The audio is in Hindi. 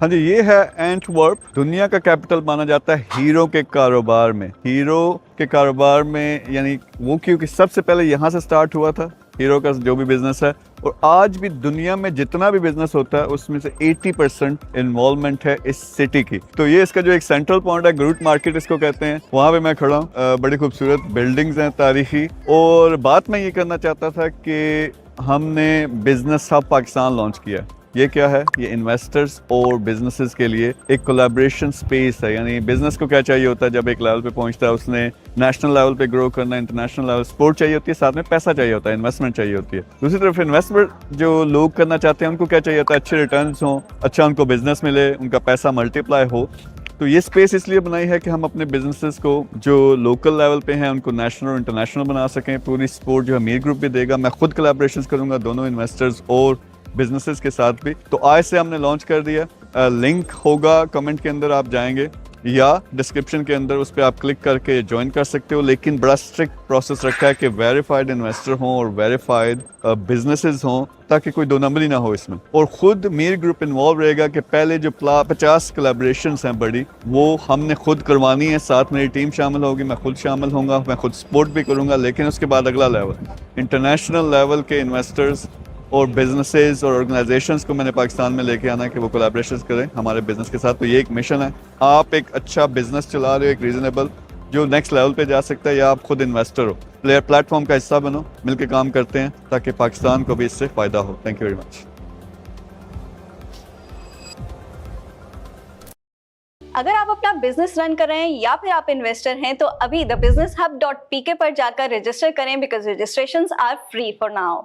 हाँ जी, ये है एंटवर्प। दुनिया का कैपिटल माना जाता है हीरो के कारोबार में। हीरो के कारोबार में यानी वो क्योंकि सबसे पहले यहाँ से स्टार्ट हुआ था हीरो का जो भी बिजनेस है, और आज भी दुनिया में जितना भी बिजनेस होता है उसमें से 80% इन्वॉल्वमेंट है इस सिटी की। तो ये इसका जो एक सेंट्रल पॉइंट है, ग्रूट मार्केट इसको कहते हैं, वहाँ पे मैं खड़ा हूँ। बड़ी खूबसूरत बिल्डिंग्स हैं तारीखी। और बात मैं ये करना चाहता था कि हमने बिजनेस हब पाकिस्तान लॉन्च किया। ये क्या है? ये इन्वेस्टर्स और बिजनेसेस के लिए एक कोलैबोरेशन स्पेस है। यानी बिजनेस को क्या चाहिए होता है जब एक लेवल पे पहुंचता है, उसने नेशनल लेवल पे ग्रो करना, इंटरनेशनल लेवल, सपोर्ट चाहिए होती है, साथ में पैसा चाहिए होता है, इन्वेस्टमेंट चाहिए होती है। दूसरी तरफ इन्वेस्टमेंट जो लोग करना चाहते हैं उनको क्या चाहिए होता है? अच्छे रिटर्न्स हों, अच्छा उनको बिजनेस मिले, उनका पैसा मल्टीप्लाई हो। तो ये स्पेस इसलिए बनाई है कि हम अपने बिजनेसेस को जो लोकल लेवल पे हैं उनको नेशनल और इंटरनेशनल बना सकें। पूरी सपोर्ट जो अमीर ग्रुप भी देगा, मैं खुद कोलैबोरेशंस करूंगा दोनों इन्वेस्टर्स और बिजनेसेस के साथ भी। तो आज से हमने लॉन्च कर दिया। लिंक होगा कमेंट के अंदर, आप जाएंगे या डिस्क्रिप्शन के अंदर, उस पर आप क्लिक करके ज्वाइन कर सकते हो। लेकिन बड़ा स्ट्रिक्ट प्रोसेस रखा है कि वेरीफाइड इन्वेस्टर हों और वेरीफाइड बिजनेसेस हों, ताकि कोई दो नंबरी ना हो इसमें। और खुद मीर ग्रुप इन्वॉल्व रहेगा कि पहले जो 50 कोलैबोरेशंस हैं बड़ी, वो हमने खुद करवानी है। साथ मेरी टीम शामिल होगी, मैं खुद शामिल होऊंगा, मैं खुद सपोर्ट भी करूंगा। लेकिन उसके बाद अगला लेवल इंटरनेशनल लेवल के इन्वेस्टर्स और बिजनेसेस और ऑर्गेनाइजेशंस को मैंने पाकिस्तान में लेके आना है कि वो कोलैबोरेशंस करें हमारे बिजनेस के साथ। तो ये एक मिशन है। आप एक अच्छा बिजनेस चला रहे हो, एक रीजनेबल, जो नेक्स्ट लेवल पे जा सकता है, या आप खुद इन्वेस्टर हो, प्लेटफॉर्म का हिस्सा बनो, मिलकर काम करते हैं ताकि पाकिस्तान को भी इससे फ़ायदा हो। Thank you very much. अगर आप अपना बिजनेस रन कर रहे हैं या फिर आप इन्वेस्टर हैं तो अभी thebusinesshub.pk पर जाकर रजिस्टर करें, because registrations are free for now.